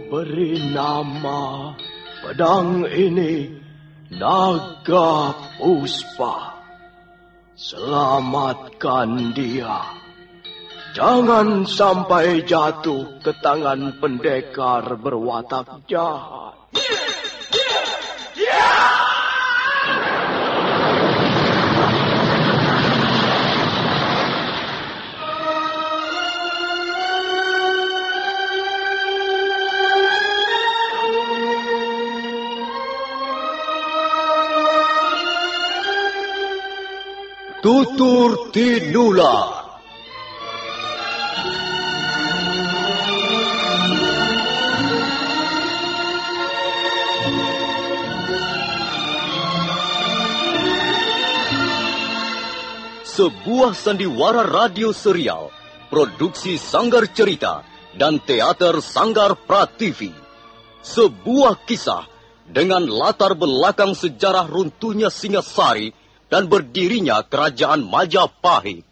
beri nama pedang ini Naga Puspa. Selamatkan dia. Jangan sampai jatuh ke tangan pendekar berwatak jahat. Tutur Tinular. Sebuah sandiwara radio serial, produksi Sanggar Cerita dan Teater Sanggar Prativi. Sebuah kisah dengan latar belakang sejarah runtuhnya Singasari dan berdirinya Kerajaan Majapahit.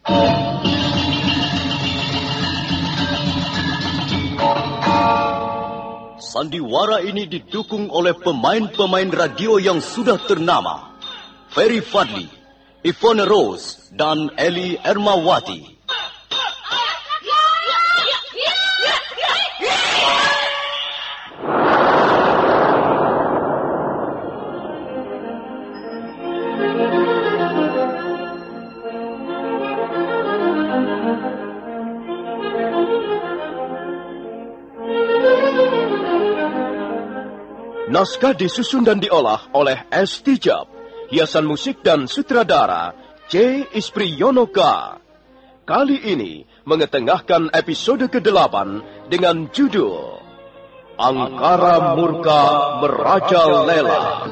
Sandiwara ini didukung oleh pemain-pemain radio yang sudah ternama. Ferry Fadli, Ivone Rose, dan Eli Ermawati. Naskah disusun dan diolah oleh S. Tijab. Hiasan musik dan sutradara C. Ispriyonoka. Kali ini mengetengahkan episode ke-8 dengan judul Angkara Murka Merajalela.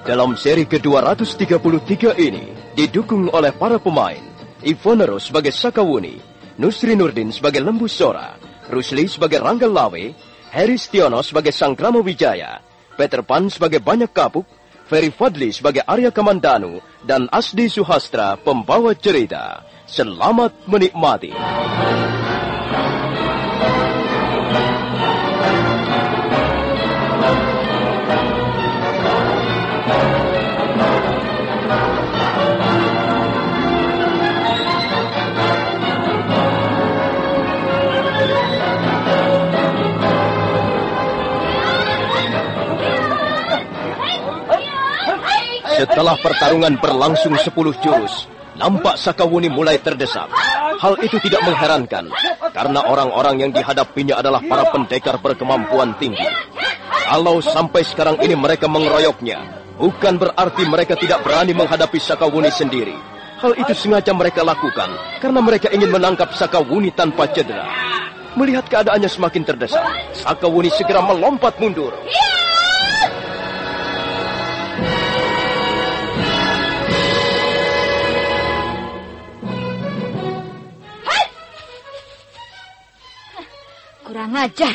Dalam seri ke-233 ini, didukung oleh para pemain, Ivone Rose sebagai Sakawuni, Nusri Nurdin sebagai Lembu Sora, Rusli sebagai Rangga Lawe, Heri Stiono sebagai Sangkrama Wijaya, Peter Pan sebagai Banyak Kapuk, Ferry Fadli sebagai Arya Kamandanu, dan Asdi Suhastra pembawa cerita. Selamat menikmati. Setelah pertarungan berlangsung 10 jurus, nampak Sakawuni mulai terdesak. Hal itu tidak mengherankan, karena orang-orang yang dihadapinya adalah para pendekar berkemampuan tinggi. Kalau sampai sekarang ini mereka mengeroyoknya, bukan berarti mereka tidak berani menghadapi Sakawuni sendiri. Hal itu sengaja mereka lakukan, karena mereka ingin menangkap Sakawuni tanpa cedera. Melihat keadaannya semakin terdesak, Sakawuni segera melompat mundur. Kurang ajar.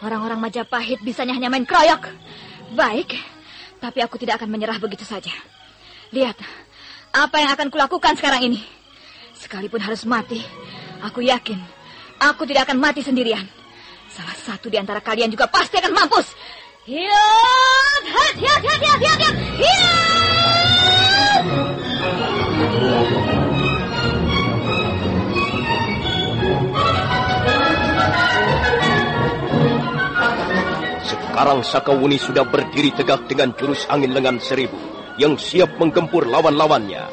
Orang-orang Majapahit bisanya hanya main keroyok. Baik, tapi aku tidak akan menyerah begitu saja. Lihat, apa yang akan kulakukan sekarang ini. Sekalipun harus mati, aku yakin aku tidak akan mati sendirian. Salah satu di antara kalian juga pasti akan mampus. Hiat, hiat, hiat, hiat, hiat, hiat, hiat, hiat. Sekarang Sakawuni sudah berdiri tegak dengan jurus angin lengan 1000 yang siap menggempur lawan-lawannya.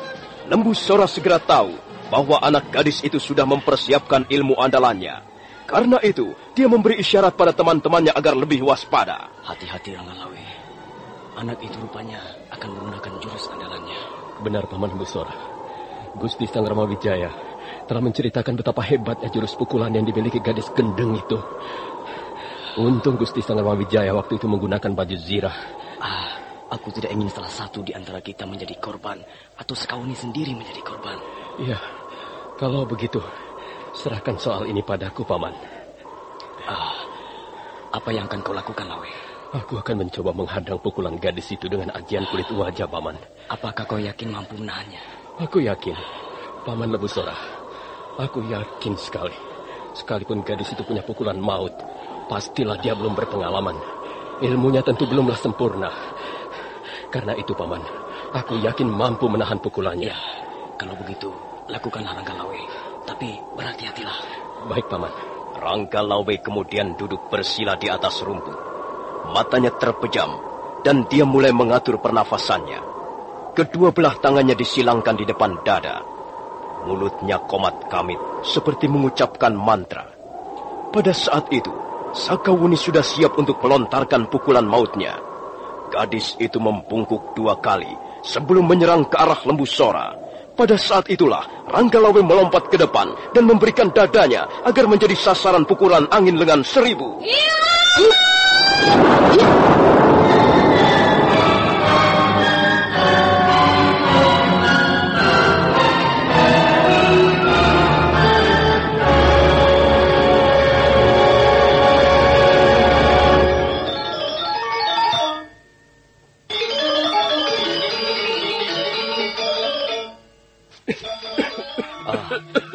Lembu Sora segera tahu bahwa anak gadis itu sudah mempersiapkan ilmu andalannya. Karena itu, dia memberi isyarat pada teman-temannya agar lebih waspada. Hati-hati, Rangga Lawe. Anak itu rupanya akan menggunakan jurus andalannya. Benar, Paman Lembu Sora. Gusti Sangkrama Wijaya telah menceritakan betapa hebatnya jurus pukulan yang dimiliki gadis gendeng itu. Untung Gusti Sangkrama Wijaya waktu itu menggunakan baju zirah. Aku tidak ingin salah satu di antara kita menjadi korban, atau Sakawuni sendiri menjadi korban. Iya, kalau begitu, serahkan soal ini padaku, Paman. Apa yang akan kau lakukan, Lawe? Aku akan mencoba menghadang pukulan gadis itu dengan ajian kulit wajah, Paman. Apakah kau yakin mampu menahannya? Aku yakin, Paman Lembu Sora. Aku yakin sekali. Sekalipun gadis itu punya pukulan maut, pastilah dia belum berpengalaman. Ilmunya tentu belumlah sempurna. Karena itu, Paman, aku yakin mampu menahan pukulannya. Ya, kalau begitu, lakukanlah Rangga Lawe. Tapi berhati-hatilah. Baik, Paman. Rangga Lawe kemudian duduk bersila di atas rumput. Matanya terpejam, dan dia mulai mengatur pernafasannya. Kedua belah tangannya disilangkan di depan dada. Mulutnya komat kamit, seperti mengucapkan mantra. Pada saat itu, Sakawuni sudah siap untuk melontarkan pukulan mautnya. Gadis itu membungkuk 2 kali sebelum menyerang ke arah Lembu Sora. Pada saat itulah, Rangga Lawe melompat ke depan dan memberikan dadanya agar menjadi sasaran pukulan angin lengan 1000.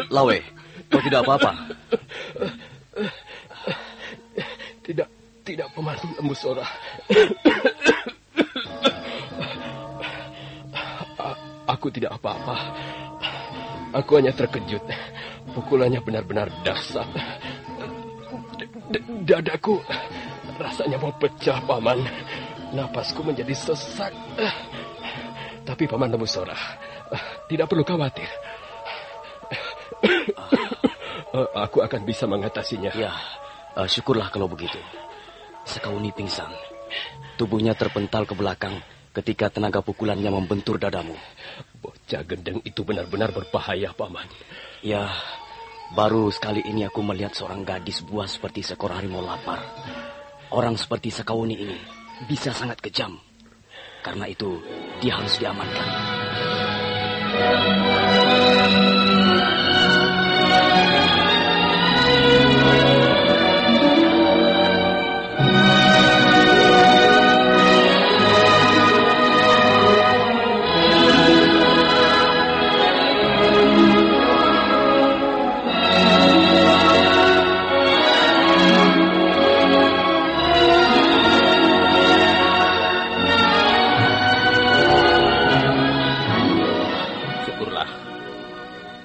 Lawe, kau tidak apa-apa? Tidak, Paman Lembu Sora. Aku tidak apa-apa. Aku hanya terkejut. Pukulannya benar-benar dahsyat. Dadaku rasanya mau pecah, Paman. Napasku menjadi sesak. Tapi Paman Lembu Sora, tidak perlu khawatir. Aku akan bisa mengatasinya. Ya, syukurlah kalau begitu. Sakawuni pingsan. Tubuhnya terpental ke belakang ketika tenaga pukulannya membentur dadamu. Bocah gendeng itu benar-benar berbahaya, Paman. Ya, baru sekali ini aku melihat seorang gadis buas seperti seekor harimau lapar. Orang seperti Sakawuni ini bisa sangat kejam. Karena itu, dia harus diamankan.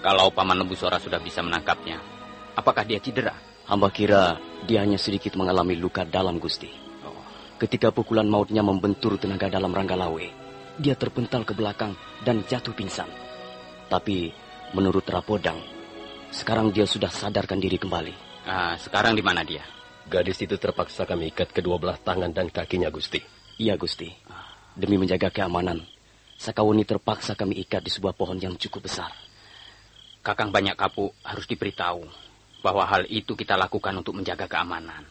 Kalau Paman Lembu Sora sudah bisa menangkapnya, apakah dia cedera? Hamba kira dia hanya sedikit mengalami luka dalam, Gusti. Ketika pukulan mautnya membentur tenaga dalam Rangga Lawe, dia terpental ke belakang dan jatuh pingsan. Tapi menurut Rapodang, sekarang dia sudah sadarkan diri kembali. Sekarang di mana dia? Gadis itu terpaksa kami ikat kedua belah tangan dan kakinya, Gusti. Iya, Gusti. Demi menjaga keamanan, Sakawuni terpaksa kami ikat di sebuah pohon yang cukup besar. Kakang Banyak Kapuk harus diberitahu bahwa hal itu kita lakukan untuk menjaga keamanan.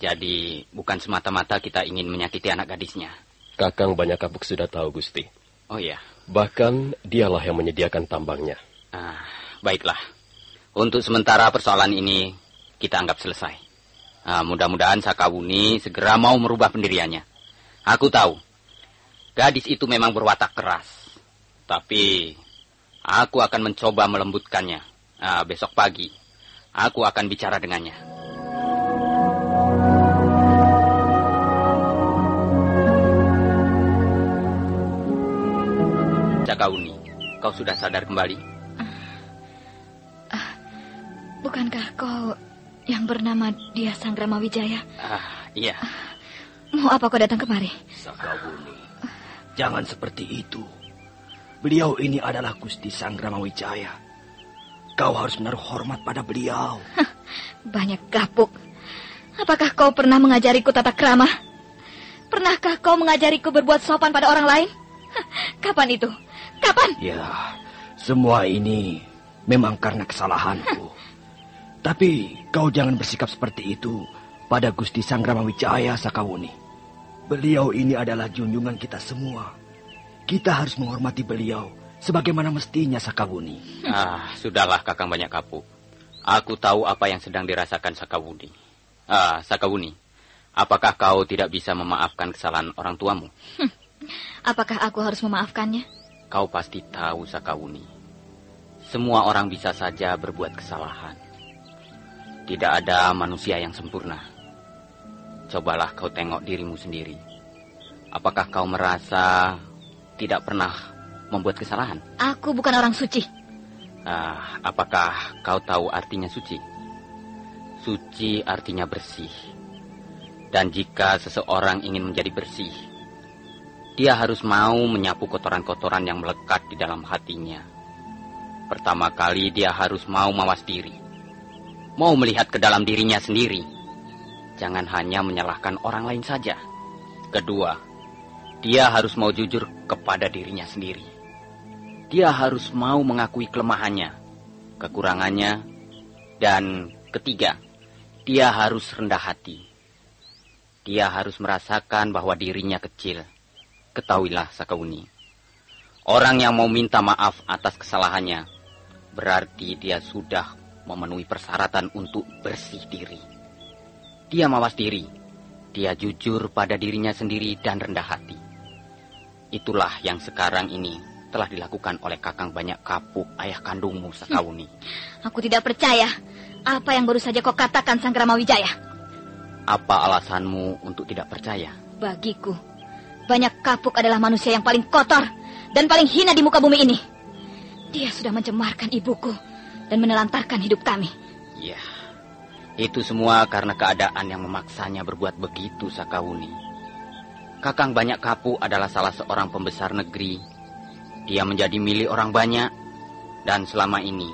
Jadi bukan semata-mata kita ingin menyakiti anak gadisnya. Kakang Banyak Kapuk sudah tahu, Gusti. Oh iya. Bahkan dialah yang menyediakan tambangnya. Baiklah. Untuk sementara persoalan ini kita anggap selesai. Mudah-mudahan Sakawuni segera mau merubah pendiriannya. Aku tahu, gadis itu memang berwatak keras. Tapi aku akan mencoba melembutkannya. Besok pagi, aku akan bicara dengannya. Sakawuni, kau sudah sadar kembali? Bukankah kau yang bernama Dia Sanggrama Wijaya? Iya. Mau apa kau datang kemari? Sakawuni, jangan seperti itu. Beliau ini adalah Gusti Sanggrama Wijaya. Kau harus menaruh hormat pada beliau. Banyak Kapuk. Apakah kau pernah mengajariku tata krama? Pernahkah kau mengajariku berbuat sopan pada orang lain? Kapan itu? Kapan? Ya, semua ini memang karena kesalahanku. Tapi kau jangan bersikap seperti itu pada Gusti Sanggrama Wijaya, Sakawuni. Beliau ini adalah junjungan kita semua. Kita harus menghormati beliau sebagaimana mestinya, Sakawuni. Sudahlah Kakang Banyak Kapuk. Aku tahu apa yang sedang dirasakan Sakawuni. Sakawuni, Apakah kau tidak bisa memaafkan kesalahan orang tuamu? Apakah aku harus memaafkannya? Kau pasti tahu, Sakawuni. Semua orang bisa saja berbuat kesalahan. Tidak ada manusia yang sempurna. Cobalah kau tengok dirimu sendiri. Apakah kau merasa tidak pernah membuat kesalahan? Aku bukan orang suci. Apakah kau tahu artinya suci? Suci artinya bersih. Dan jika seseorang ingin menjadi bersih, dia harus mau menyapu kotoran-kotoran yang melekat di dalam hatinya. Pertama kali dia harus mau mawas diri. Mau melihat ke dalam dirinya sendiri. Jangan hanya menyalahkan orang lain saja. Kedua, dia harus mau jujur kepada dirinya sendiri. Dia harus mau mengakui kelemahannya, kekurangannya. Dan ketiga, dia harus rendah hati. Dia harus merasakan bahwa dirinya kecil. Ketahuilah, Sakawuni, orang yang mau minta maaf atas kesalahannya, berarti dia sudah memenuhi persyaratan untuk bersih diri. Dia mawas diri, dia jujur pada dirinya sendiri dan rendah hati. Itulah yang sekarang ini telah dilakukan oleh Kakang Banyak Kapuk, ayah kandungmu, Sakawuni. Aku tidak percaya apa yang baru saja kau katakan, Sanggrama Wijaya. Apa alasanmu untuk tidak percaya? Bagiku, Banyak Kapuk adalah manusia yang paling kotor dan paling hina di muka bumi ini. Dia sudah mencemarkan ibuku dan menelantarkan hidup kami. Ya, itu semua karena keadaan yang memaksanya berbuat begitu, Sakawuni. Kakang Banyak Kapuk adalah salah seorang pembesar negeri. Dia menjadi milik orang banyak, dan selama ini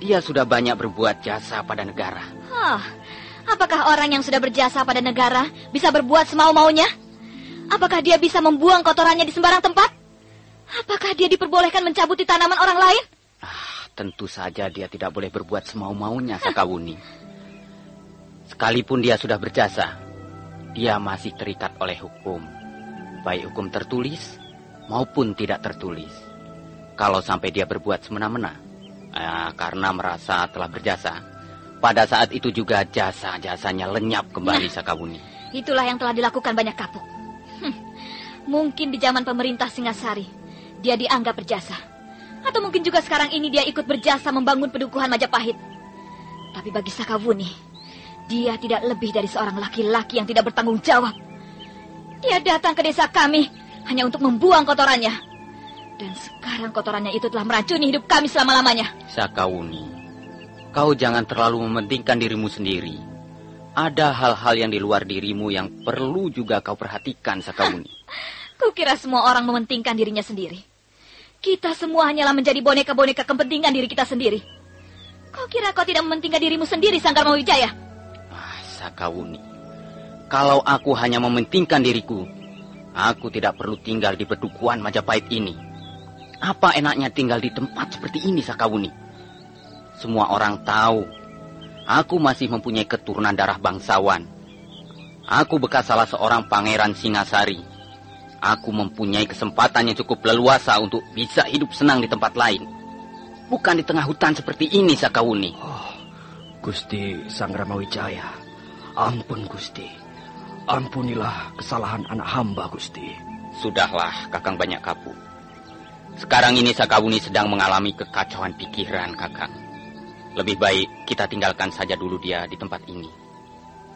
dia sudah banyak berbuat jasa pada negara. Apakah orang yang sudah berjasa pada negara bisa berbuat semau-maunya? Apakah dia bisa membuang kotorannya di sembarang tempat? Apakah dia diperbolehkan mencabuti tanaman orang lain? Tentu saja dia tidak boleh berbuat semau-maunya, Sakawuni. Sekalipun dia sudah berjasa, dia masih terikat oleh hukum. Baik hukum tertulis maupun tidak tertulis. Kalau sampai dia berbuat semena-mena, karena merasa telah berjasa, pada saat itu juga jasa-jasanya lenyap kembali, Sakawuni. Itulah yang telah dilakukan Banyak Kapuk. Mungkin di zaman pemerintah Singasari dia dianggap berjasa. Atau mungkin juga sekarang ini dia ikut berjasa membangun Pedukuhan Majapahit. Tapi bagi Sakawuni, dia tidak lebih dari seorang laki-laki yang tidak bertanggung jawab. Dia datang ke desa kami hanya untuk membuang kotorannya. Dan sekarang kotorannya itu telah meracuni hidup kami selama-lamanya. Sakawuni, kau jangan terlalu mementingkan dirimu sendiri. Ada hal-hal yang di luar dirimu yang perlu juga kau perhatikan, Sakawuni. Kukira semua orang mementingkan dirinya sendiri. Kita semua hanyalah menjadi boneka-boneka kepentingan diri kita sendiri. Kau kira kau tidak mementingkan dirimu sendiri, Sanggrama Wijaya? Sakawuni, kalau aku hanya mementingkan diriku, aku tidak perlu tinggal di Pedukuhan Majapahit ini. Apa enaknya tinggal di tempat seperti ini, Sakawuni? Semua orang tahu, aku masih mempunyai keturunan darah bangsawan. Aku bekas salah seorang pangeran Singasari. Aku mempunyai kesempatan yang cukup leluasa untuk bisa hidup senang di tempat lain. Bukan di tengah hutan seperti ini, Sakawuni. Gusti Sanggrama Wijaya, ampun Gusti. Ampunilah kesalahan anak hamba, Gusti. Sudahlah, Kakang Banyak Kapuk. Sekarang ini Sakawuni sedang mengalami kekacauan pikiran, Kakang. Lebih baik kita tinggalkan saja dulu dia di tempat ini.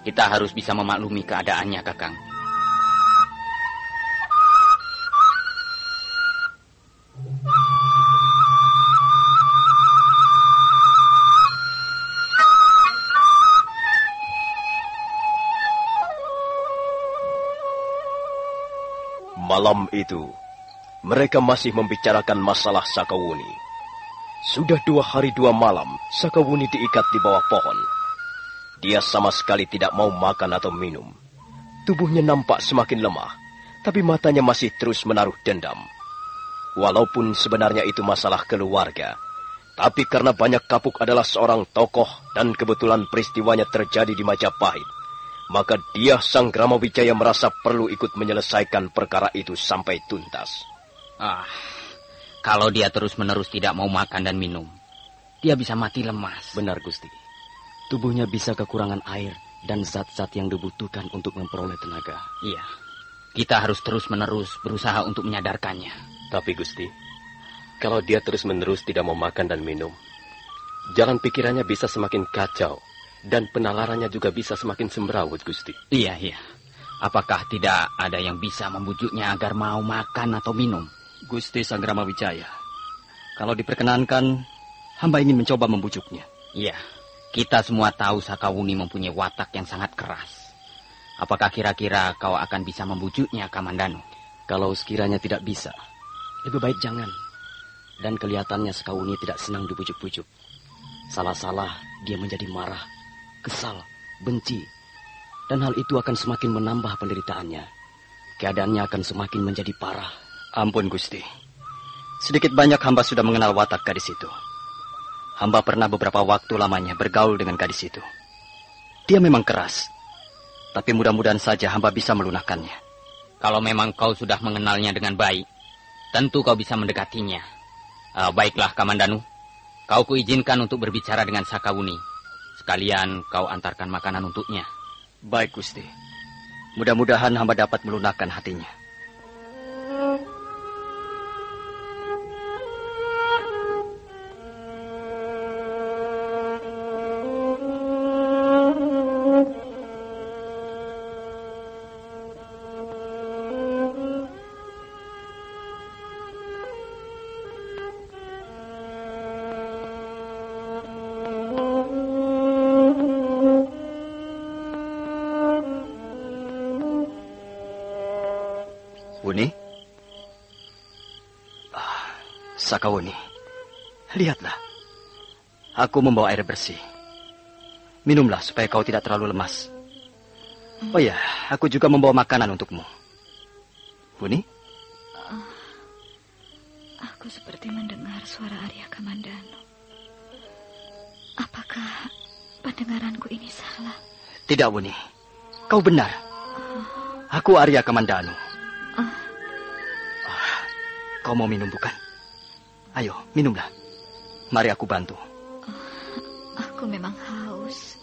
Kita harus bisa memaklumi keadaannya, Kakang. Malam itu, mereka masih membicarakan masalah Sakawuni. Sudah 2 hari 2 malam, Sakawuni diikat di bawah pohon. Dia sama sekali tidak mau makan atau minum. Tubuhnya nampak semakin lemah, tapi matanya masih terus menaruh dendam. Walaupun sebenarnya itu masalah keluarga, tapi karena Banyak Kapuk adalah seorang tokoh dan kebetulan peristiwanya terjadi di Majapahit, maka dia, Sanggrama Wijaya, merasa perlu ikut menyelesaikan perkara itu sampai tuntas. Kalau dia terus-menerus tidak mau makan dan minum, dia bisa mati lemas. Benar, Gusti. Tubuhnya bisa kekurangan air dan zat-zat yang dibutuhkan untuk memperoleh tenaga. Iya, kita harus terus-menerus berusaha untuk menyadarkannya. Tapi Gusti, kalau dia terus-menerus tidak mau makan dan minum, jalan pikirannya bisa semakin kacau dan penalarannya juga bisa semakin semrawut, Gusti. Iya. Apakah tidak ada yang bisa membujuknya agar mau makan atau minum? Gusti Sanggrama Wijaya, kalau diperkenankan, hamba ingin mencoba membujuknya. Iya, kita semua tahu Sakawuni mempunyai watak yang sangat keras. Apakah kira-kira kau akan bisa membujuknya, Kamandanu? Kalau sekiranya tidak bisa, lebih baik jangan. Dan kelihatannya Sakawuni tidak senang dibujuk-bujuk. Salah-salah dia menjadi marah, kesal, benci. Dan hal itu akan semakin menambah penderitaannya. Keadaannya akan semakin menjadi parah. Ampun Gusti, sedikit banyak hamba sudah mengenal watak gadis itu. Hamba pernah beberapa waktu lamanya bergaul dengan gadis itu. Dia memang keras, tapi mudah-mudahan saja hamba bisa melunakkannya. Kalau memang kau sudah mengenalnya dengan baik, tentu kau bisa mendekatinya. Baiklah, Kamandanu. Kau kuizinkan untuk berbicara dengan Sakawuni. Sekalian kau antarkan makanan untuknya. Baik, Gusti. Mudah-mudahan hamba dapat melunakkan hatinya. Wuni? Sakawuni, lihatlah. Aku membawa air bersih. Minumlah supaya kau tidak terlalu lemas. Oh ya, aku juga membawa makanan untukmu. Wuni? Aku seperti mendengar suara Arya Kamandanu. Apakah pendengaranku ini salah? Tidak, Wuni. Kau benar. Aku Arya Kamandanu. Kau mau minum bukan? Ayo, minumlah. Mari aku bantu. Aku memang haus.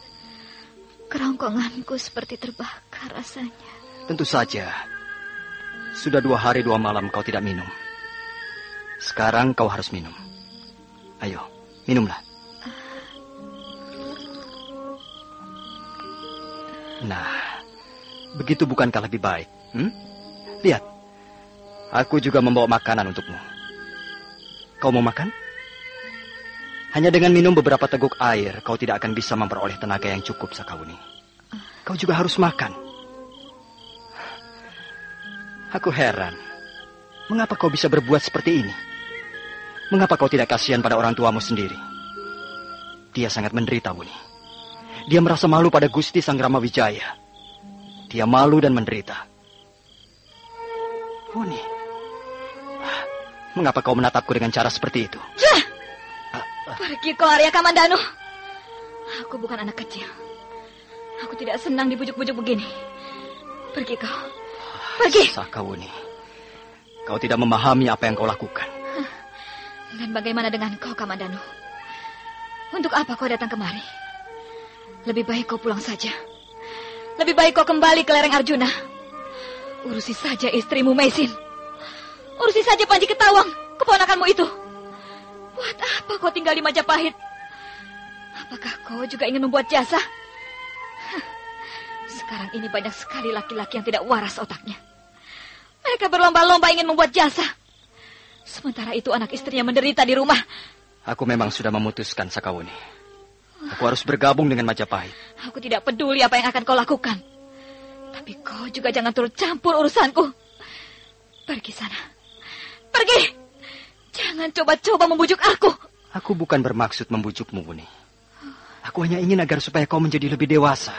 Kerongkonganku seperti terbakar rasanya. Tentu saja. Sudah 2 hari 2 malam kau tidak minum. Sekarang kau harus minum. Ayo, minumlah. Nah, begitu bukankah lebih baik? Lihat. Aku juga membawa makanan untukmu. Kau mau makan? Hanya dengan minum beberapa teguk air, kau tidak akan bisa memperoleh tenaga yang cukup, Sakawuni. Kau juga harus makan. Aku heran. Mengapa kau bisa berbuat seperti ini? Mengapa kau tidak kasihan pada orang tuamu sendiri? Dia sangat menderita, Wuni. Dia merasa malu pada Gusti Sanggrama Wijaya. Dia malu dan menderita. Wuni. Mengapa kau menatapku dengan cara seperti itu? Pergi kau, Arya Kamandanu. Aku bukan anak kecil. Aku tidak senang dibujuk-bujuk begini. Pergi kau. Pergi. Sakawuni, kau tidak memahami apa yang kau lakukan. Dan bagaimana dengan kau, Kamandanu? Untuk apa kau datang kemari? Lebih baik kau pulang saja. Lebih baik kau kembali ke lereng Arjuna. Urusi saja istrimu Mesin. Urusi saja Panji Ketawang, keponakanmu itu. Buat apa kau tinggal di Majapahit? Apakah kau juga ingin membuat jasa? Sekarang ini banyak sekali laki-laki yang tidak waras otaknya. Mereka berlomba-lomba ingin membuat jasa. Sementara itu anak istrinya menderita di rumah. Aku memang sudah memutuskan, Sakawuni. Aku harus bergabung dengan Majapahit. Aku tidak peduli apa yang akan kau lakukan. Tapi kau juga jangan turut campur urusanku. Pergi sana. Pergi! Jangan coba-coba membujuk aku. Aku bukan bermaksud membujukmu, Wuni. Aku hanya ingin agar supaya kau menjadi lebih dewasa.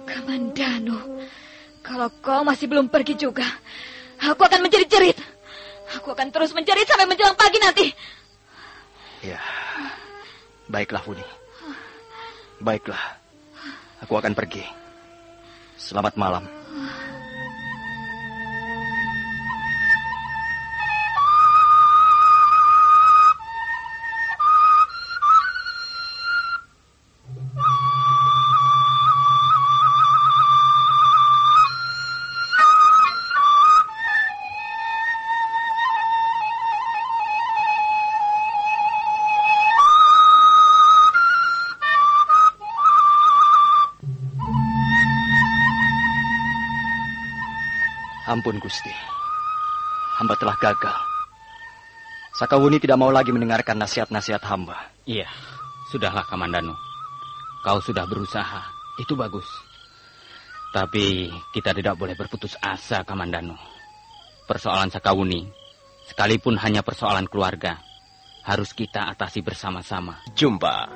Kamandanu, kalau kau masih belum pergi juga, aku akan menjerit-jerit. Aku akan terus menjerit sampai menjelang pagi nanti. Ya, baiklah, Wuni. Baiklah, aku akan pergi. Selamat malam. Ampun Gusti, hamba telah gagal. Sakawuni tidak mau lagi mendengarkan nasihat-nasihat hamba. Iya, sudahlah Kamandanu. Kau sudah berusaha, itu bagus. Tapi kita tidak boleh berputus asa, Kamandanu. Persoalan Sakawuni, sekalipun hanya persoalan keluarga, harus kita atasi bersama-sama. Jumpa.